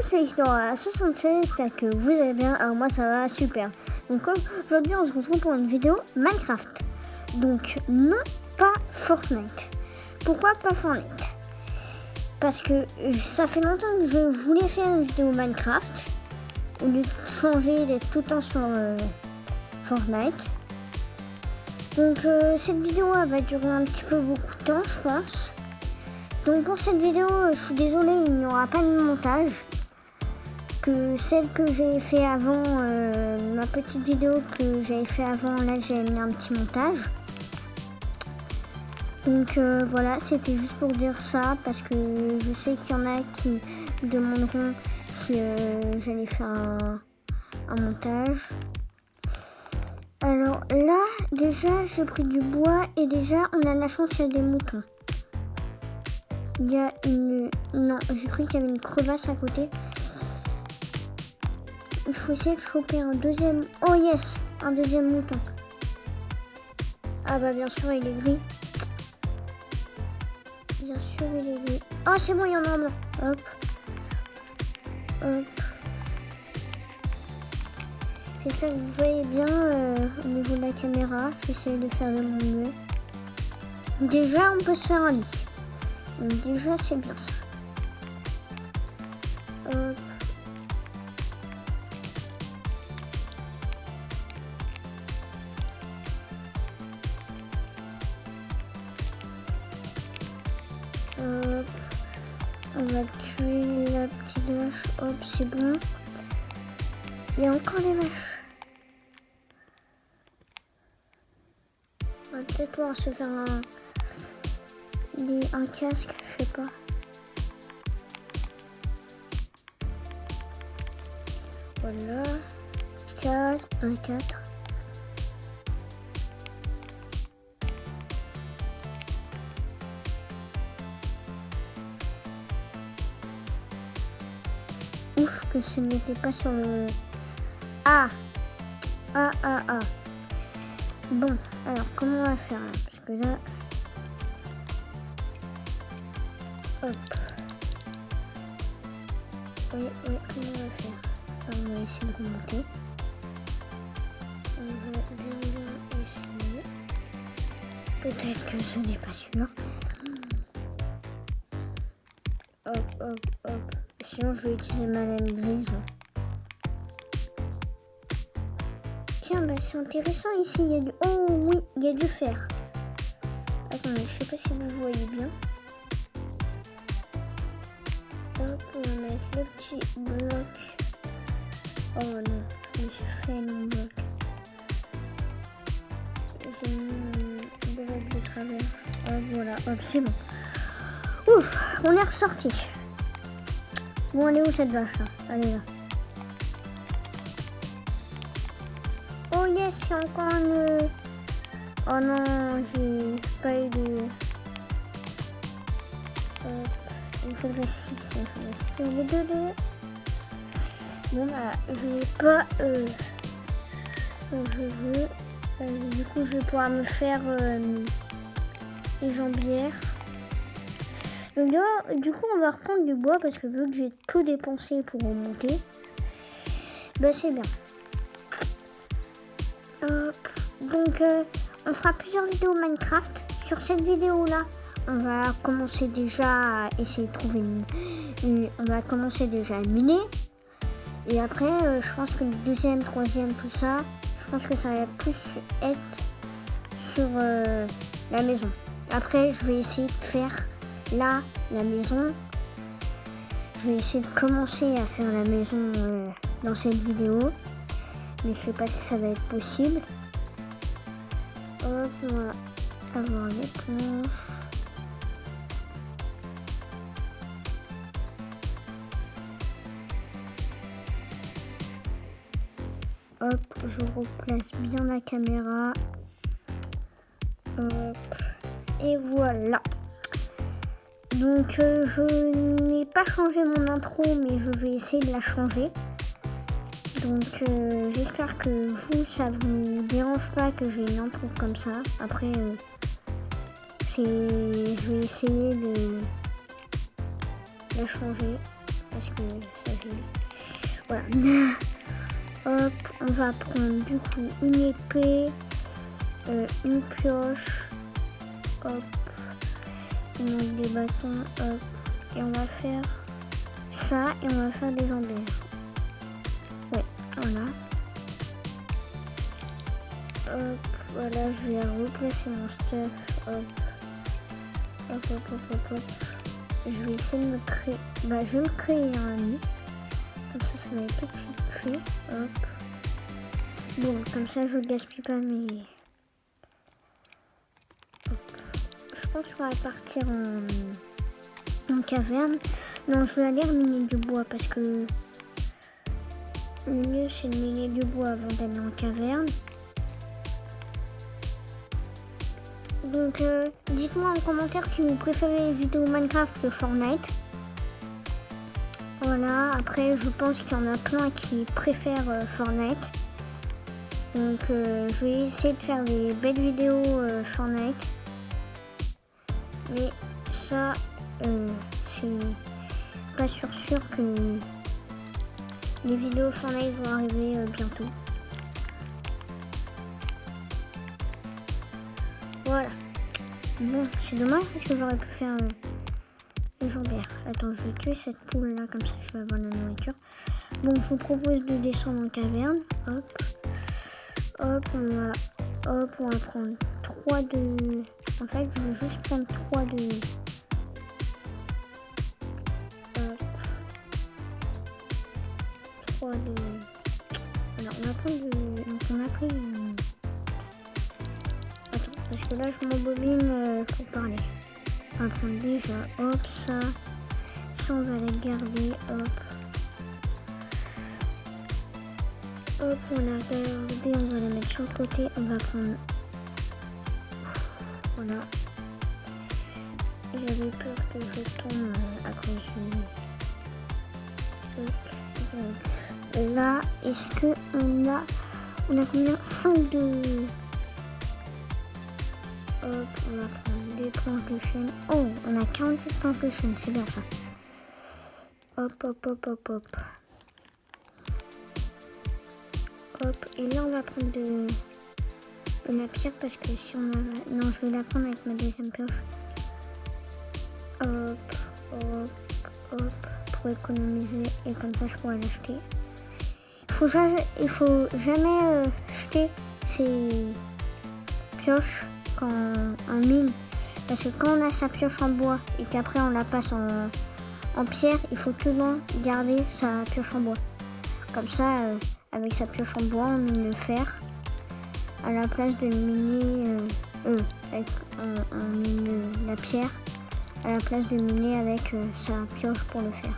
c'est Histoire 76, j'espère que vous allez bien, alors moi ça va super. Donc aujourd'hui on se retrouve pour une vidéo Minecraft. Donc non pas Fortnite. Pourquoi pas Fortnite? Parce que ça fait longtemps que je voulais faire une vidéo Minecraft, au lieu de changer d'être tout le temps sur Fortnite. Donc cette vidéo elle va durer un petit peu beaucoup de temps je pense. Donc pour cette vidéo, je suis désolée, il n'y aura pas de montage. Que celle que j'ai fait avant, ma petite vidéo que j'avais fait avant, là j'ai mis un petit montage. Donc voilà, c'était juste pour dire ça, parce que je sais qu'il y en a qui me demanderont si j'allais faire un montage. Alors là, déjà j'ai pris du bois et déjà on a la chance qu'il y a des moutons. Il y a une... Non, j'ai cru qu'il y avait une crevasse à côté. Il faut essayer de choper un deuxième... Oh yes, un deuxième mouton. Ah bah bien sûr, il est gris. Bien sûr, il est gris. Ah c'est bon, il y en a un blanc. Hop. Hop. J'espère que vous voyez bien au niveau de la caméra. J'essaie de faire de mon mieux. Déjà, on peut se faire un lit. Donc déjà c'est bien ça. Hop. Hop. On va tuer la petite vache. Hop, c'est bon. Il y a encore les vaches. On va peut-être pouvoir se faire un casque, je sais pas. Voilà. 4, 24. Ouf que ce n'était pas sur le... Ah. Bon, alors comment on va faire là? Parce que là... Hop. Oui, comment on va faire? On va essayer de remonter. On va bien essayer. Peut-être que ce n'est pas sûr. Hop. Sinon, je vais utiliser ma lame grise. Tiens, bah c'est intéressant ici. Il y a du... Oh oui, il y a du fer. Attendez, je sais pas si vous voyez bien. Hop, on va mettre le petit bloc. Oh non, je me suis fait mon bloc. J'ai mis mon bloc de travers. Hop, voilà, hop, c'est bon. Ouf, on est ressorti. Bon, elle est où cette vache là? Allez là. Oh yes, il y a encore un... Oh non, j'ai pas eu de... Il me faudrait 6. Les deux. Bon bah, je vais pas... je veux... du coup, je vais pouvoir me faire les jambières. Donc là, du coup, on va reprendre du bois parce que vu que j'ai tout dépensé pour remonter, bah c'est bien. Hop. Donc, on fera plusieurs vidéos Minecraft. Sur cette vidéo-là, on va commencer déjà à essayer de trouver on va commencer déjà à miner. Et après, je pense que le deuxième, troisième, tout ça, je pense que ça va plus être sur la maison. Après, je vais essayer de faire là la maison. Je vais essayer de commencer à faire la maison dans cette vidéo. Mais je sais pas si ça va être possible. Hop, on va avoir les planches. Hop, je replace bien la caméra. Hop, et voilà. Donc je n'ai pas changé mon intro, mais je vais essayer de la changer. Donc j'espère que vous, ça vous dérange pas que j'ai une intro comme ça. Après, je vais essayer de la changer. parce que ça j'ai... Voilà. Hop, on va prendre du coup une épée, une pioche, hop, donc des bâtons, hop, et on va faire ça et on va faire des jambières. Ouais, voilà. Hop, voilà, je vais replacer mon stuff, hop, hop, hop, hop, hop, hop. Je vais essayer de me créer, je vais me créer un ami, comme ça va être tout de suite fait, hop. Bon, comme ça je gaspille pas mes... Hop. Je pense qu'on va partir en caverne. Non, je vais aller miner du bois parce que le mieux c'est de miner du bois avant d'aller en caverne. Donc dites-moi en commentaire si vous préférez les vidéos Minecraft que Fortnite. Voilà, après je pense qu'il y en a plein qui préfèrent Fortnite. Donc je vais essayer de faire des belles vidéos Fortnite. Mais ça, c'est pas sûr que les vidéos Fortnite vont arriver bientôt. Voilà. Bon, c'est dommage parce que j'aurais pu faire une jambière. Attends, je vais tuer cette poule là, comme ça je vais avoir la nourriture. Bon, je vous propose de descendre en caverne. Hop. Hop, on va prendre 3 de... En fait, je veux juste prendre 3 de... Hop. 3 de... Alors, on va prendre de... Donc, on a pris... Attends, parce que là, je m'embobine pour parler. On va prendre déjà, hop, ça. Ça, on va les garder, hop. Hop, on a gardé, on va la mettre sur le côté, on va prendre... Voilà. J'avais peur que je tombe à cause du... Donc, là, est-ce que on a combien? 5 de... Hop, on va prendre des planches de chêne. Oh, on a 48 planches de chêne, c'est bien ça. Hop, hop, hop, hop, hop. Hop, et là on va prendre de la pierre parce que si on a... Non, je vais la prendre avec ma deuxième pioche. Hop, hop, hop, pour économiser et comme ça je pourrais l'acheter. Il faut jamais jeter ces pioches quand en mine. Parce que quand on a sa pioche en bois et qu'après on la passe en pierre, il faut tout le temps garder sa pioche en bois. Comme ça... avec sa pioche en bois, on mine le fer à la place de miner, on mine la pierre à la place de miner avec sa pioche pour le fer.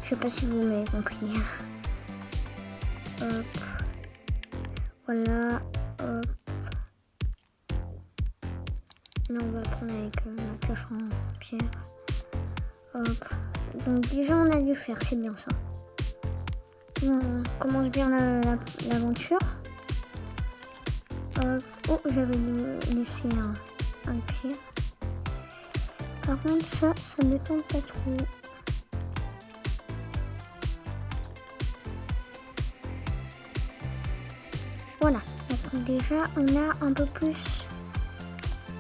Je sais pas si vous m'avez compris. Hop. Voilà. Hop. Là, on va prendre avec la pioche en pierre. Hop. Donc déjà, on a du fer, c'est bien ça. On commence bien l'aventure. Oh, j'avais laissé un pied. Par contre, ça me tente pas trop. Voilà. Donc déjà, on a un peu plus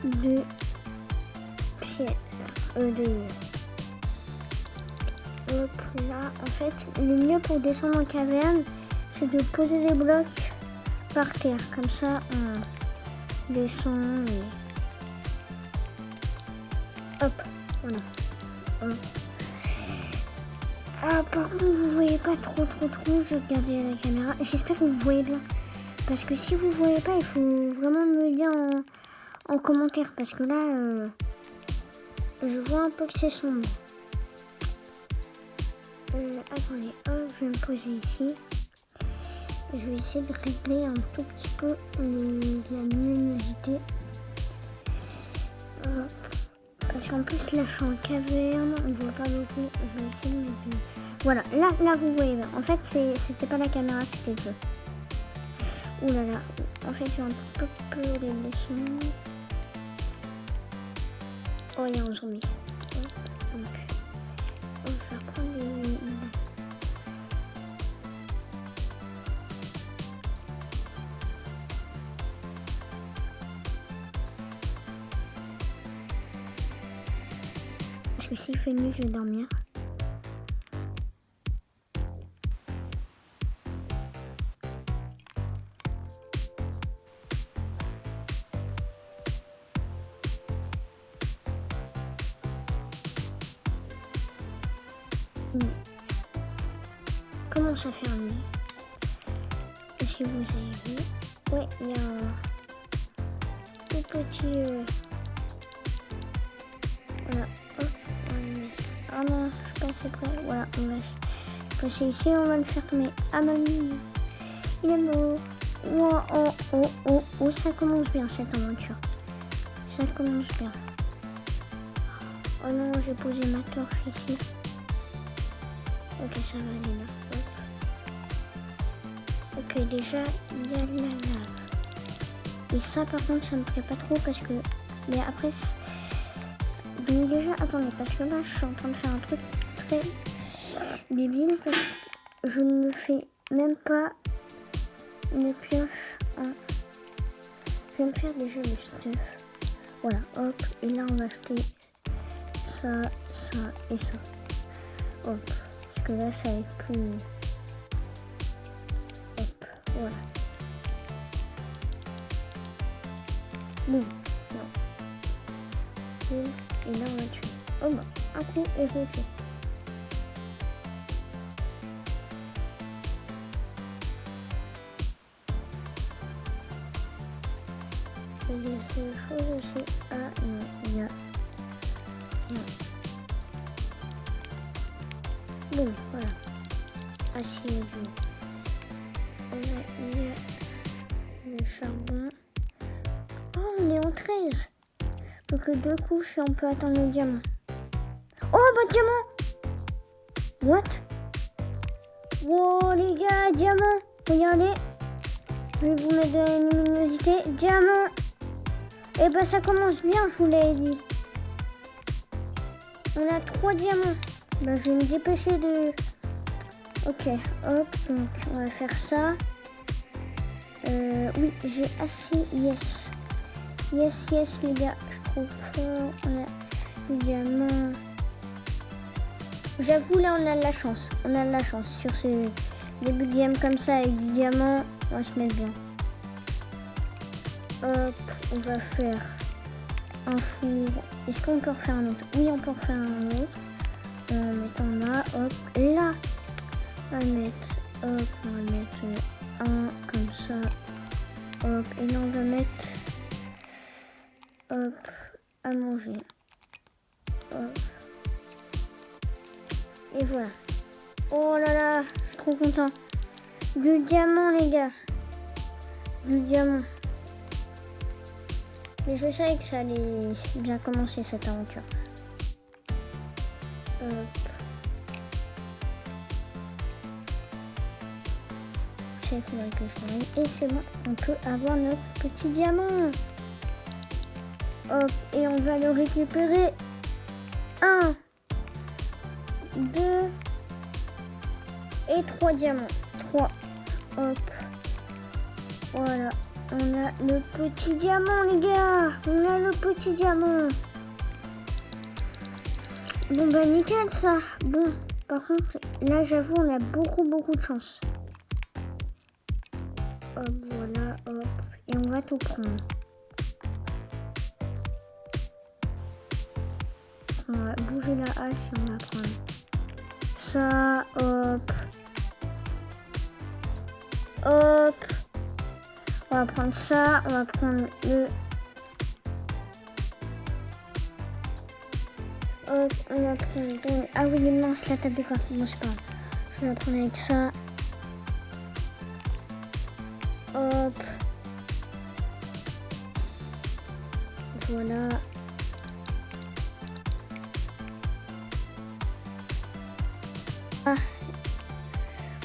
de pierre. Hop, là, en fait, le mieux pour descendre en caverne, c'est de poser des blocs par terre. Comme ça, on descend et... Hop, voilà. Hop. Ah, par contre, vous voyez pas trop. Je vais regarder la caméra. J'espère que vous voyez bien. Parce que si vous voyez pas, il faut vraiment me le dire en commentaire. Parce que là, je vois un peu que c'est sombre. Attendez, hop, je vais me poser ici. Je vais essayer de régler un tout petit peu la luminosité. Parce qu'en plus, là, je suis en caverne, on ne voit pas beaucoup. Je vais essayer de mettre... Voilà, là, vous voyez. En fait, c'était pas la caméra, c'était le jeu. Ouh là là. En fait, j'ai un peu peur des blessures. Oh, il y a un zombie. Donc, ça prend que s'il fait nuit, je vais dormir. Commence à faire nuit. Et si vous avez vu, ouais, il y a un tout petit. Voilà, hop, on va le mettre. Ah non, je suis pas assez près. Voilà, on va passer ici, on va le fermer. Ah mamie, il est beau. Oh, oh, oh, oh, oh, ça commence bien cette aventure. Ça commence bien. Oh non, j'ai posé ma torche ici. Ok, ça va aller là. Hop. Ok, déjà, il y a de la lave. Et ça, par contre, ça me plaît pas trop parce que... Mais après, donc déjà, attendez, parce que là, je suis en train de faire un truc très débile. Parce que je ne fais même pas une pioche en... Je vais me faire déjà le stuff. Voilà, hop. Et là, on va acheter ça, ça et ça. Hop. Parce que là, ça va être plus... Hop, voilà. Bon, non. Et là, on va tuer. Oh bah, un coup et je tue. Et les choses aussi. Ah non, il y a... Non. Bon, voilà. Ah si, il y a du... Il y a le charbon. Oh, on est en 13. Donc que 2 couches et on peut attendre le diamant. Oh, bah diamant. What? Wow, les gars, diamant. Regardez. Je vais vous mettre de la luminosité. Diamant. Et bah ça commence bien, je vous l'avais dit. On a 3 diamants. Bah je vais me dépêcher de... Ok, hop, donc on va faire ça. Oui, j'ai assez, yes. Yes, yes, les gars, je trouve fort. On a du diamant. J'avoue, là, on a de la chance. On a de la chance. Sur ces débuts de game comme ça, avec du diamant, on va se mettre bien. Hop, on va faire un four. Est-ce qu'on peut en faire un autre? Oui, on peut en faire un autre. En mettant là, hop, là. On va mettre, hop, on va mettre un comme ça. Hop, et là, on va mettre, hop, à manger. Hop. Et voilà. Oh là là, je suis trop content. Du diamant, les gars. Du diamant. Mais je savais que ça allait bien commencer cette aventure. Hop. C'est là que je mets. Et c'est bon, on peut avoir notre petit diamant. Hop, et on va le récupérer. 1, 2 et 3 diamants. 3. Hop. Voilà. On a le petit diamant, les gars. On a le petit diamant. Bon, bah nickel ça. Bon, par contre, là, j'avoue, on a beaucoup de chance. Hop, voilà, hop. Et on va tout prendre. On va bouger la hache et on va prendre ça, hop. Hop. On va prendre ça, on va prendre le... Hop, on va prendre... Ah oui, mince, la table de graphique, bon c'est pas grave. Je vais la prendre avec ça. Hop. Voilà. Ah.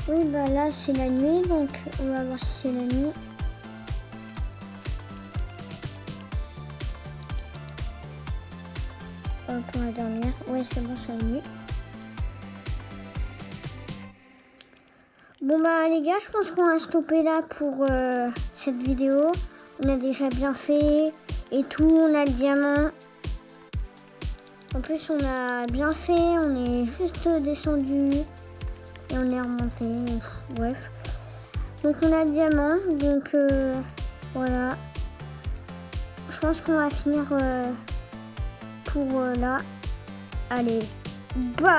Oui, bah là c'est la nuit, donc on va voir si c'est la nuit. Hop, on va dormir. Ouais, c'est bon, c'est la nuit. Bon bah les gars, je pense qu'on va stopper là pour cette vidéo. On a déjà bien fait et tout, on a le diamant. En plus, on a bien fait, on est juste descendu et on est remonté. Bref. Donc, on a diamant. Donc, voilà. Je pense qu'on va finir pour là. Allez, bye!